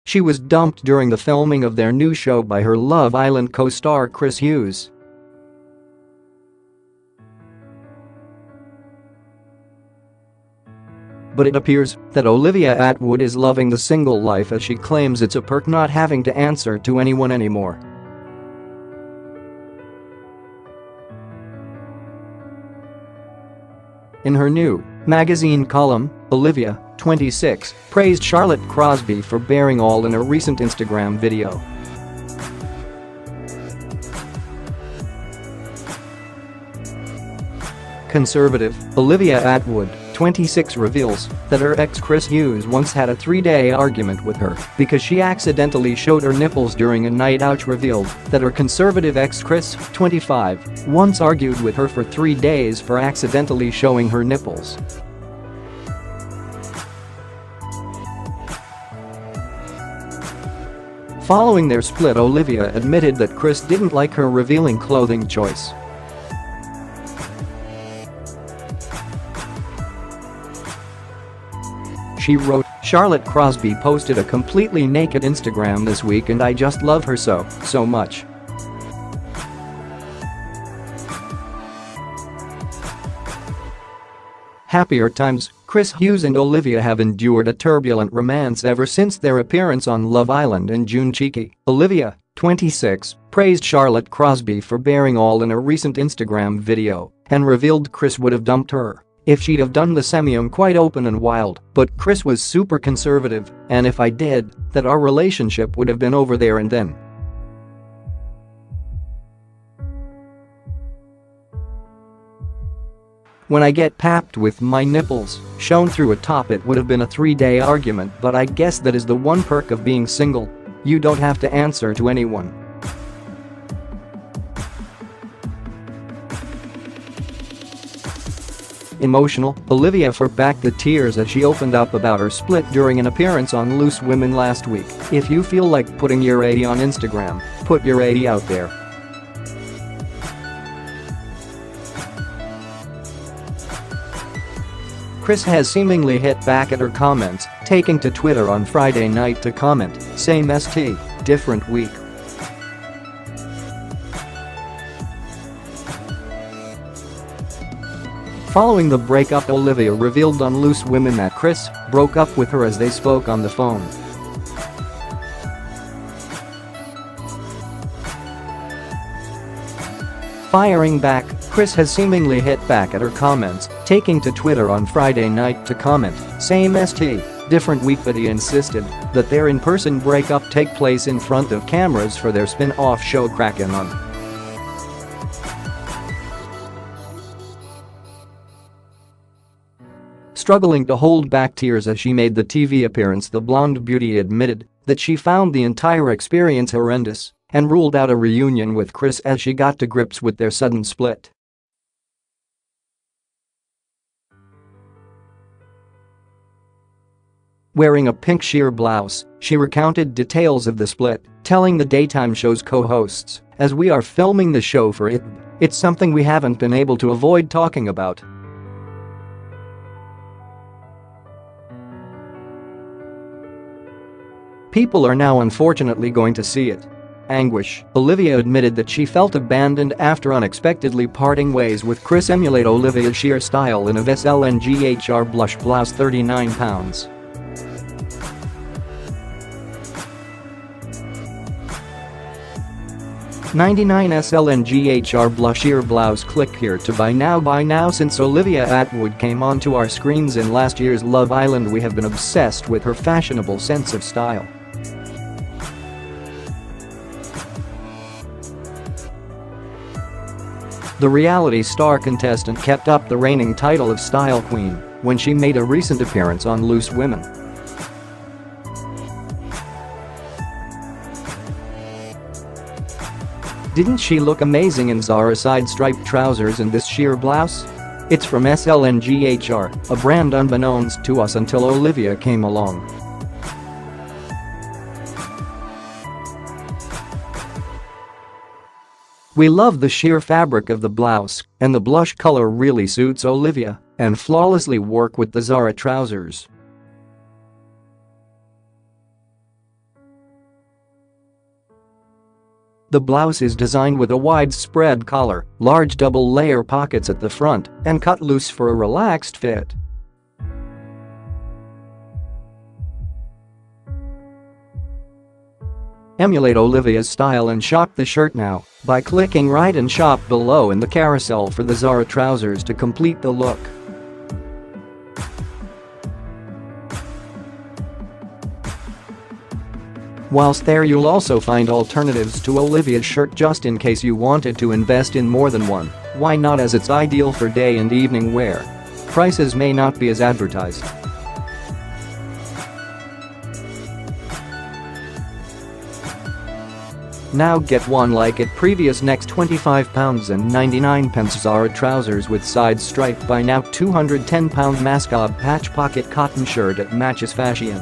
She was dumped during the filming of their new show by her Love Island co-star Chris Hughes. But it appears that Olivia Attwood is loving the single life, as she claims it's a perk not having to answer to anyone anymore. In her new magazine column, Olivia, 26, praised Charlotte Crosby for bearing all in a recent Instagram video. Conservative Olivia Attwood, 26, reveals that her ex Chris Hughes once had a 3-day argument with her because she accidentally showed her nipples during a night out. Revealed that her conservative ex Chris, 25, once argued with her for 3 days for accidentally showing her nipples. Following their split, Olivia admitted that Chris didn't like her revealing clothing choice. She wrote, "Charlotte Crosby posted a completely naked Instagram this week and I just love her so much. Happier times." Chris Hughes and Olivia have endured a turbulent romance ever since their appearance on Love Island in June. Cheeky Olivia, 26, praised Charlotte Crosby for bearing all in a recent Instagram video and revealed Chris would have dumped her if she'd have done the same. "I'm quite open and wild, but Chris was super conservative, and if I did, that our relationship would have been over there and then. When I get papped with my nipples shown through a top, it would have been a 3-day argument, but I guess that is the one perk of being single. You don't have to answer to anyone." Emotional, Olivia fought back the tears as she opened up about her split during an appearance on Loose Women last week. "If you feel like putting your 80 on Instagram, put your 80 out there. Chris has seemingly hit back at her comments, taking to Twitter on Friday night to comment, "Same ST, different week." Following the breakup, Olivia revealed on Loose Women that Chris broke up with her as they spoke on the phone. Firing back, Chris has seemingly hit back at her comments, taking to Twitter on Friday night to comment, "Same ST, different week," but he insisted that their in-person breakup take place in front of cameras for their spin-off show Crackin' On. Struggling to hold back tears as she made the TV appearance, the blonde beauty admitted that she found the entire experience horrendous and ruled out a reunion with Chris as she got to grips with their sudden split. Wearing a pink sheer blouse, she recounted details of the split, telling the daytime show's co-hosts, "As we are filming the show for it, it's something we haven't been able to avoid talking about." "People are now unfortunately going to see it." Anguish, Olivia admitted that she felt abandoned after unexpectedly parting ways with Chris. Emulate Olivia's sheer style in a SLNGHR blush blouse, £39. $99 SLNGHR blush sheer blouse. Click here to buy now. Buy now. Since Olivia Attwood came onto our screens in last year's Love Island, we have been obsessed with her fashionable sense of style. The reality star contestant kept up the reigning title of Style Queen when she made a recent appearance on Loose Women. "Didn't she look amazing in Zara side-striped trousers and this sheer blouse? It's from SLNGHR, a brand unbeknownst to us until Olivia came along." "We love the sheer fabric of the blouse, and the blush color really suits Olivia and flawlessly work with the Zara trousers." The blouse is designed with a widespread collar, large double-layer pockets at the front, and cut loose for a relaxed fit. Emulate Olivia's style and shop the shirt now by clicking right and shop below in the carousel for the Zara trousers to complete the look. Whilst there, you'll also find alternatives to Olivia's shirt just in case you wanted to invest in more than one. Why not, as it's ideal for day and evening wear. Prices may not be as advertised. Now get one like it previous next £25.99 Zara trousers with side stripe. Buy now £210 mascab patch pocket cotton shirt at Matches Fashion.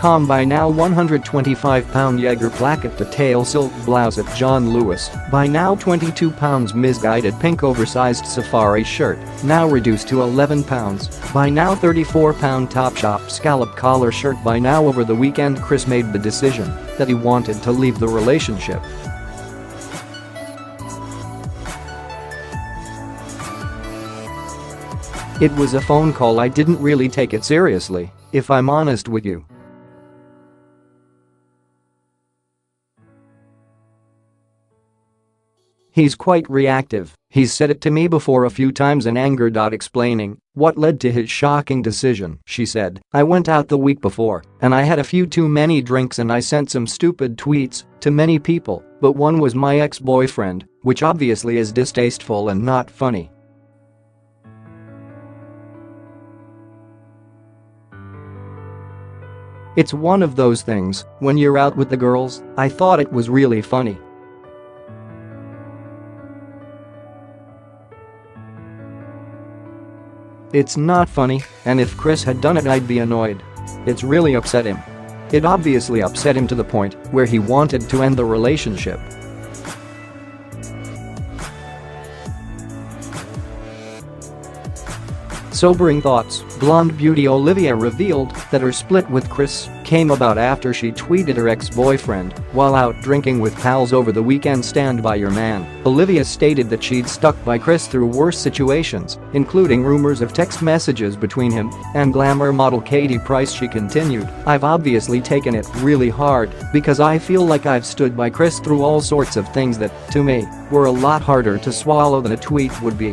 Buy now £125 Jaeger placket detail silk blouse at John Lewis. Buy now £22 misguided pink oversized safari shirt, now reduced to £11. Buy now £34 Topshop scallop collar shirt. Buy now. Over the weekend, Chris made the decision that he wanted to leave the relationship. It was a phone call. I didn't really take it seriously, if I'm honest with you. He's quite reactive. He's said it to me before a few times in anger. Explaining what led to his shocking decision, she said, I went out the week before and I had a few too many drinks and I sent some stupid tweets to many people, but one was my ex-boyfriend, which obviously is distasteful and not funny. It's one of those things, when you're out with the girls, I thought it was really funny. It's not funny, and if Chris had done it I'd be annoyed. It's really upset him. It obviously upset him to the point where he wanted to end the relationship. Sobering thoughts. Blonde beauty Olivia revealed that her split with Chris came about after she tweeted her ex-boyfriend while out drinking with pals over the weekend. Stand by your man. Olivia stated that she'd stuck by Chris through worse situations, including rumors of text messages between him and glamour model Katie Price. She continued, I've obviously taken it really hard because I feel like I've stood by Chris through all sorts of things that, to me, were a lot harder to swallow than a tweet would be.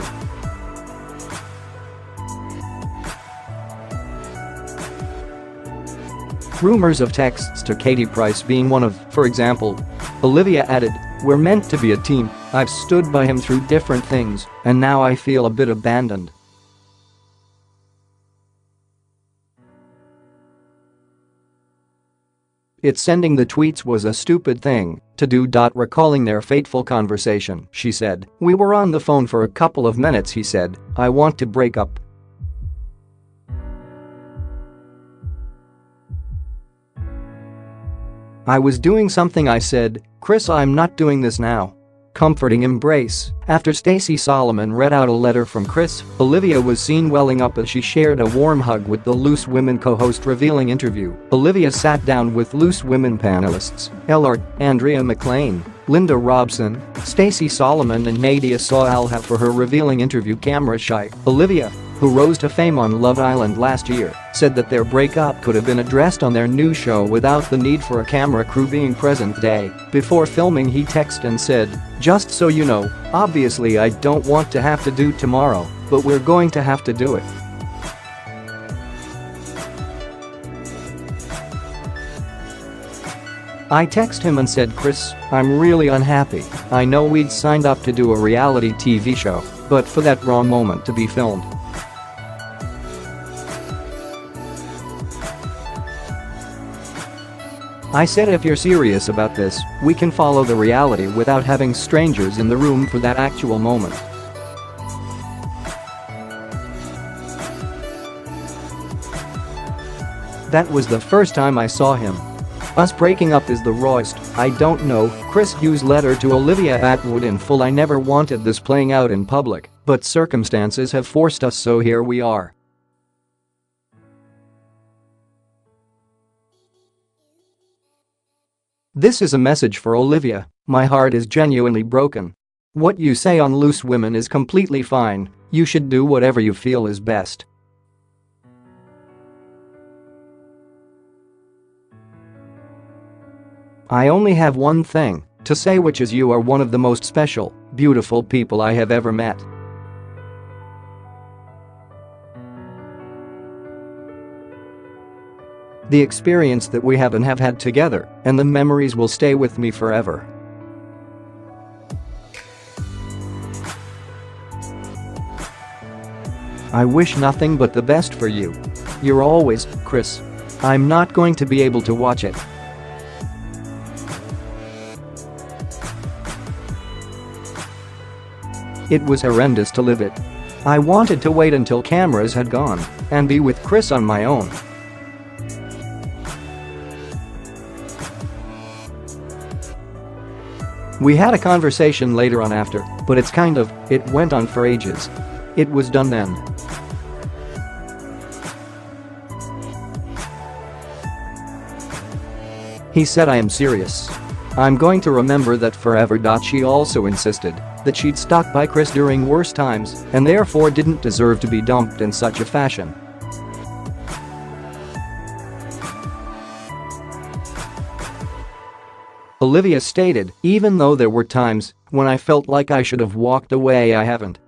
Rumors of texts to Katie Price being one of, for example. Olivia added, we're meant to be a team, I've stood by him through different things, and now I feel a bit abandoned. It's sending the tweets was a stupid thing to do. Recalling their fateful conversation, she said, we were on the phone for a couple of minutes. He said, I want to break up. I was doing something. I said, Chris, I'm not doing this now. Comforting embrace. After Stacey Solomon read out a letter from Chris, Olivia was seen welling up as she shared a warm hug with the Loose Women co-host. Revealing interview. Olivia sat down with Loose Women panelists Ellard, Andrea McLean, Linda Robson, Stacey Solomon and Nadia Soalha for her revealing interview. Camera shy. Olivia, who rose to fame on Love Island last year, said that their breakup could have been addressed on their new show without the need for a camera crew being present. Day before filming, he texted and said, just so you know, obviously I don't want to have to do tomorrow, but we're going to have to do it. I texted him and said, Chris, I'm really unhappy. I know we'd signed up to do a reality TV show, but for that wrong moment to be filmed. I said, if you're serious about this, we can follow the reality without having strangers in the room for that actual moment. That was the first time I saw him. Us breaking up is the rawest. I don't know. Chris Hughes' letter to Olivia Attwood in full. I never wanted this playing out in public, but circumstances have forced us, so here we are. This is a message for Olivia. My heart is genuinely broken. What you say on Loose Women is completely fine. You should do whatever you feel is best. I only have one thing to say, which is you are one of the most special, beautiful people I have ever met. The experience that we have and have had together, and the memories will stay with me forever. I wish nothing but the best for you. You're always, Chris. I'm not going to be able to watch it. It was horrendous to live it. I wanted to wait until cameras had gone and be with Chris on my own. We had a conversation later on after, but it went on for ages. It was done then. He said I am serious. I'm going to remember that forever. She also insisted that she'd stuck by Chris during worse times and therefore didn't deserve to be dumped in such a fashion. Olivia stated, even though there were times when I felt like I should have walked away, I haven't.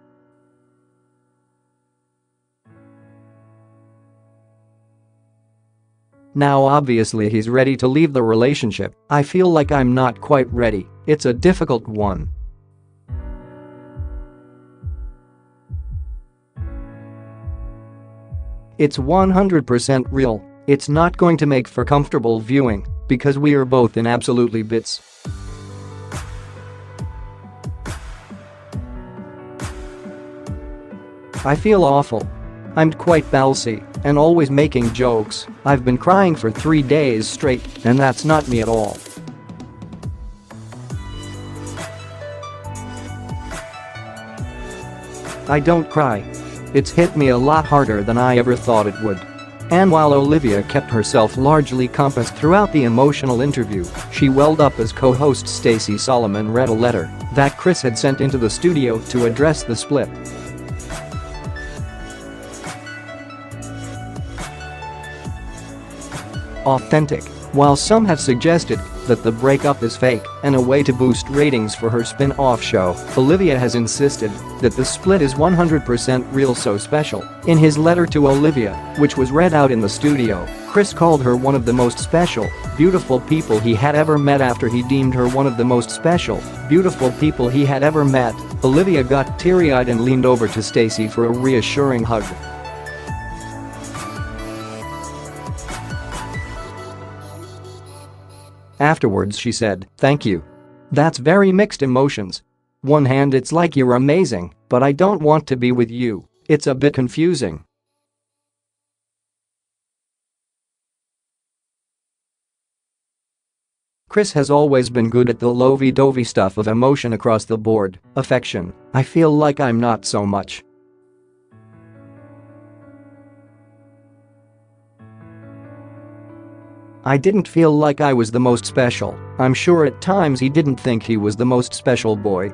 Now obviously he's ready to leave the relationship. I feel like I'm not quite ready. It's a difficult one. It's 100% real. It's not going to make for comfortable viewing because we are both in absolutely bits. I feel awful. I'm quite bouncy and always making jokes. I've been crying for 3 days straight, and that's not me at all. I don't cry. It's hit me a lot harder than I ever thought it would. And while Olivia kept herself largely composed throughout the emotional interview, she welled up as co-host Stacey Solomon read a letter that Chris had sent into the studio to address the split. Authentic. While some have suggested that the breakup is fake and a way to boost ratings for her spin-off show, Olivia has insisted that the split is 100% real. So special. In his letter to Olivia, which was read out in the studio, Chris called her one of the most special, beautiful people he had ever met. After he deemed her one of the most special, beautiful people he had ever met, Olivia got teary-eyed and leaned over to Stacey for a reassuring hug. Afterwards she said, "Thank you. That's very mixed emotions. One hand it's like you're amazing, but I don't want to be with you. It's a bit confusing." Chris has always been good at the lovey-dovey stuff of emotion across the board. Affection. I feel like I'm not so much. I didn't feel like I was the most special. I'm sure at times he didn't think he was the most special boy.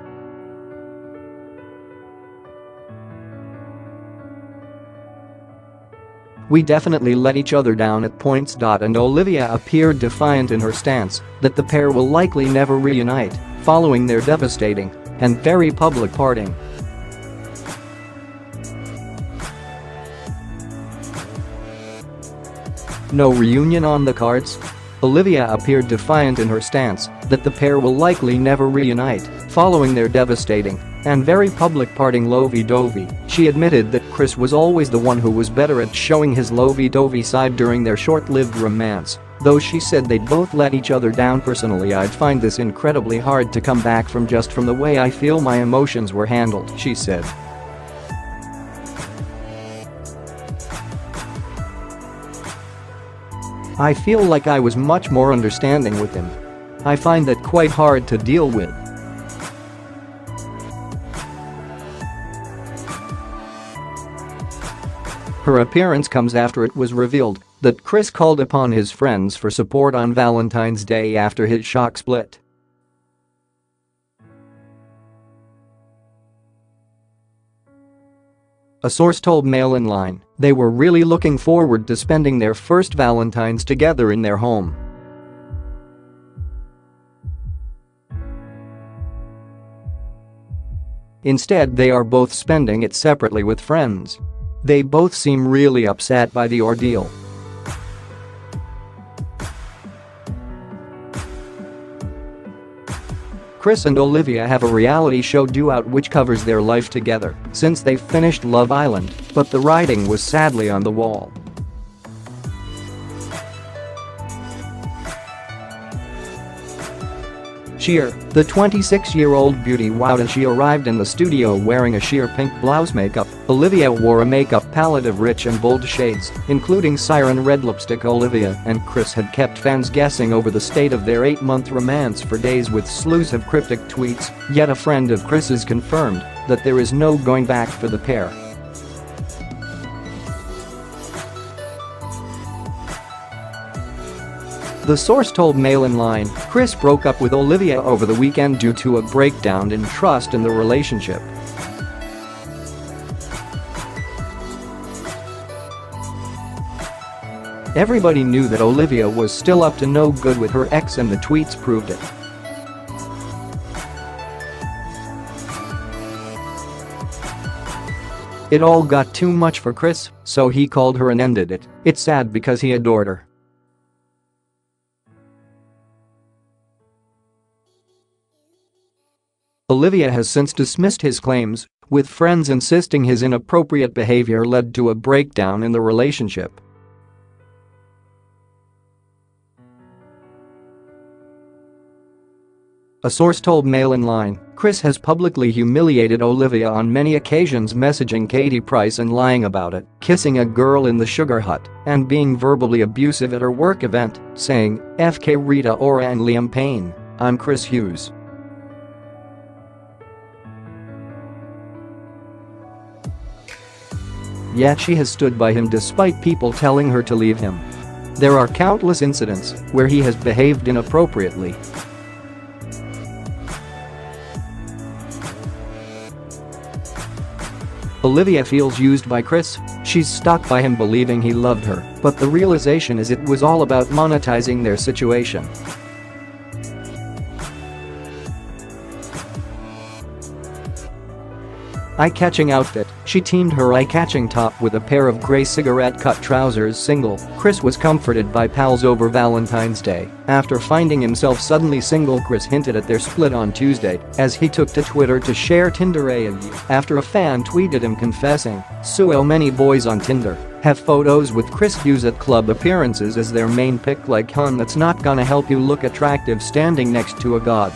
We definitely let each other down at points. And Olivia appeared defiant in her stance that the pair will likely never reunite following their devastating and very public parting. No reunion on the cards? Olivia appeared defiant in her stance that the pair will likely never reunite following their devastating and very public parting. Lovey-dovey. She admitted that Chris was always the one who was better at showing his lovey-dovey side during their short-lived romance, though she said they'd both let each other down. Personally, I'd find this incredibly hard to come back from just from the way I feel my emotions were handled, she said. I feel like I was much more understanding with him. I find that quite hard to deal with. Her appearance comes after it was revealed that Chris called upon his friends for support on Valentine's Day after his shock split. A source told Mail in Line they were really looking forward to spending their first Valentine's together in their home. Instead, they are both spending it separately with friends. They both seem really upset by the ordeal. Chris and Olivia have a reality show due out which covers their life together since they finished Love Island, but the writing was sadly on the wall. Sheer, the 26-year-old beauty wowed as she arrived in the studio wearing a sheer pink blouse. Makeup. Olivia wore a makeup palette of rich and bold shades, including siren red lipstick. Olivia and Chris had kept fans guessing over the state of their 8-month romance for days with slews of cryptic tweets, yet a friend of Chris's confirmed that there is no going back for the pair. The source told Mail in Line Chris broke up with Olivia over the weekend due to a breakdown in trust in the relationship. Everybody knew that Olivia was still up to no good with her ex, and the tweets proved it. It all got too much for Chris, so he called her and ended it. It's sad because he adored her. Olivia has since dismissed his claims, with friends insisting his inappropriate behavior led to a breakdown in the relationship. A source told Mail in Line Chris has publicly humiliated Olivia on many occasions, messaging Katie Price and lying about it, kissing a girl in the Sugar Hut, and being verbally abusive at her work event, saying, "FK Rita Ora and Liam Payne, I'm Chris Hughes." Yet she has stood by him despite people telling her to leave him. There are countless incidents where he has behaved inappropriately. Olivia feels used by Chris. She's stuck by him believing he loved her, but the realization is it was all about monetizing their situation. Eye-catching outfit. She teamed her eye-catching top with a pair of gray cigarette-cut trousers. Single. Chris was comforted by pals over Valentine's Day. After finding himself suddenly single, Chris hinted at their split on Tuesday as he took to Twitter to share Tinder AU after a fan tweeted him confessing, "So many boys on Tinder have photos with Chris Hughes at club appearances as their main pic, like hun, that's not gonna help you look attractive standing next to a god."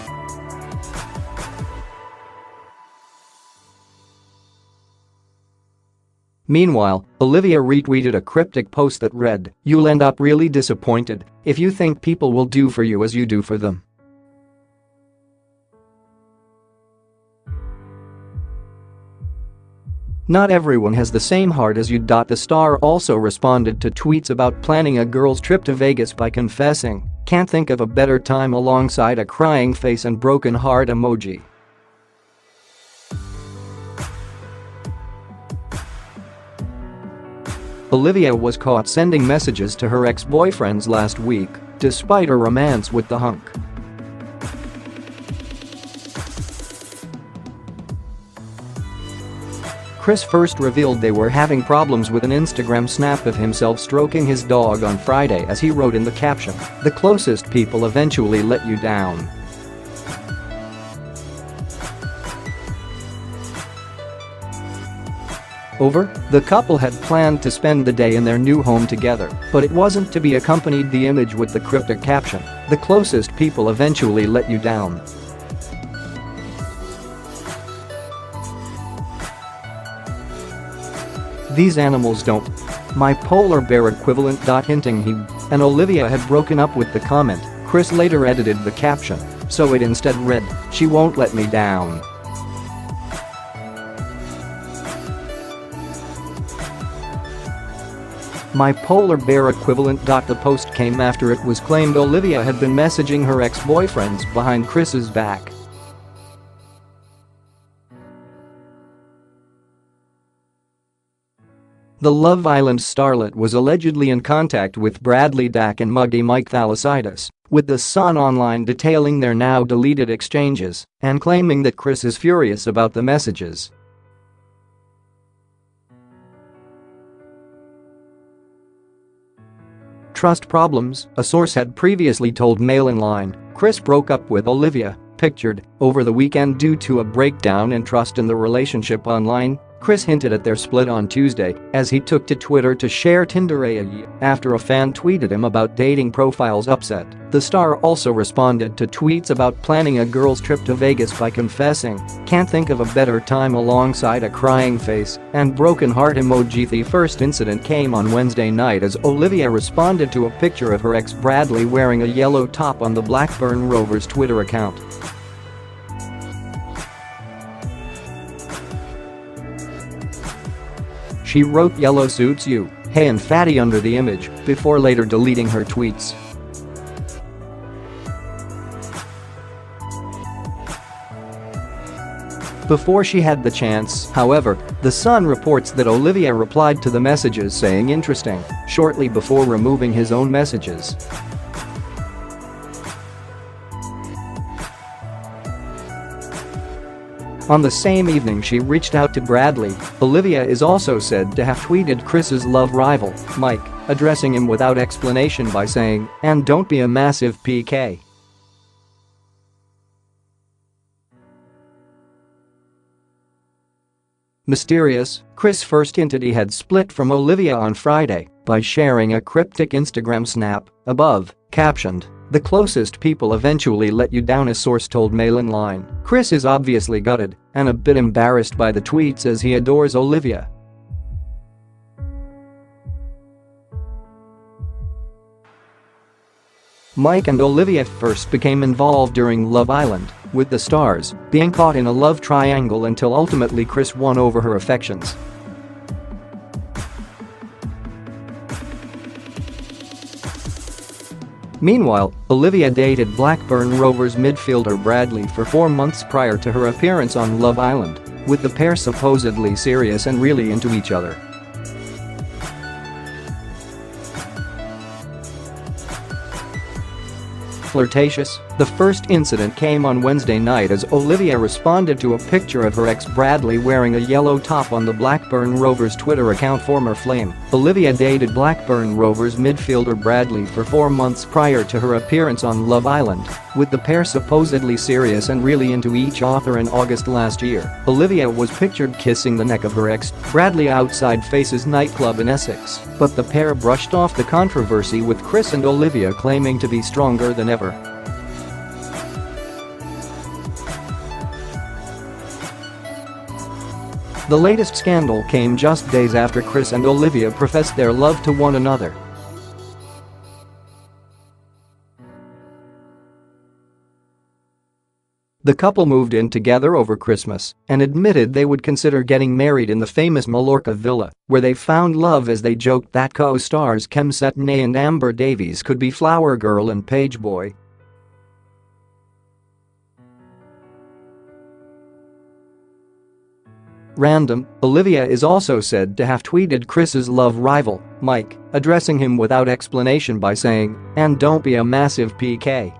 Meanwhile, Olivia retweeted a cryptic post that read, "You'll end up really disappointed if you think people will do for you as you do for them." Not everyone has the same heart as you. The star also responded to tweets about planning a girl's trip to Vegas by confessing, "Can't think of a better time," alongside a crying face and broken heart emoji. Olivia was caught sending messages to her ex-boyfriends last week, despite her romance with the hunk. Chris first revealed they were having problems with an Instagram snap of himself stroking his dog on Friday, as he wrote in the caption, "The closest people eventually let you down." The couple had planned to spend the day in their new home together, but it wasn't to be. Accompanied the image with the cryptic caption, "The closest people eventually let you down." "These animals don't. My polar bear equivalent." Hinting he and Olivia had broken up with the comment. Chris later edited the caption, so it instead read, "She won't let me down." My polar bear equivalent. The post came after it was claimed Olivia had been messaging her ex-boyfriends behind Chris's back. The Love Island starlet was allegedly in contact with Bradley Dack and Muggy Mike Thalassides, with The Sun Online detailing their now deleted exchanges and claiming that Chris is furious about the messages. Trust problems, a source had previously told Mail Online. Chris broke up with Olivia, pictured, over the weekend due to a breakdown in trust in the relationship online. Chris hinted at their split on Tuesday as he took to Twitter to share Tinder after a fan tweeted him about dating profiles upset. The star also responded to tweets about planning a girls' trip to Vegas by confessing, "Can't think of a better time," alongside a crying face and broken heart emoji. The first incident came on Wednesday night as Olivia responded to a picture of her ex Bradley wearing a yellow top on the Blackburn Rovers Twitter account. She wrote "Yellow suits you, hey and fatty" under the image, before later deleting her tweets. Before she had the chance, however, The Sun reports that Olivia replied to the messages saying "interesting" shortly before removing his own messages. On the same evening she reached out to Bradley. Olivia is also said to have tweeted Chris's love rival, Mike, addressing him without explanation by saying, "And don't be a massive PK." Mysterious, Chris first hinted he had split from Olivia on Friday by sharing a cryptic Instagram snap, above, captioned, "The closest people eventually let you down," a source told Mail Online. Chris is obviously gutted and a bit embarrassed by the tweets as he adores Olivia. Mike and Olivia first became involved during Love Island, with the stars being caught in a love triangle until ultimately Chris won over her affections. Meanwhile, Olivia dated Blackburn Rovers midfielder Bradley for 4 months prior to her appearance on Love Island, with the pair supposedly serious and really into each other. Flirtatious, the first incident came on Wednesday night as Olivia responded to a picture of her ex Bradley wearing a yellow top on the Blackburn Rovers Twitter account. Former Flame. Olivia dated Blackburn Rovers midfielder Bradley for 4 months prior to her appearance on Love Island, with the pair supposedly serious and really into each other. In August last year, Olivia was pictured kissing the neck of her ex, Bradley, outside Faces nightclub in Essex, but the pair brushed off the controversy, with Chris and Olivia claiming to be stronger than ever. The latest scandal came just days after Chris and Olivia professed their love to one another. The couple moved in together over Christmas and admitted they would consider getting married in the famous Mallorca villa, where they found love, as they joked that co-stars Kem Cetinay and Amber Davies could be Flower Girl and Page Boy. Random, Olivia is also said to have tweeted Chris's love rival, Mike, addressing him without explanation by saying, "And don't be a massive PK."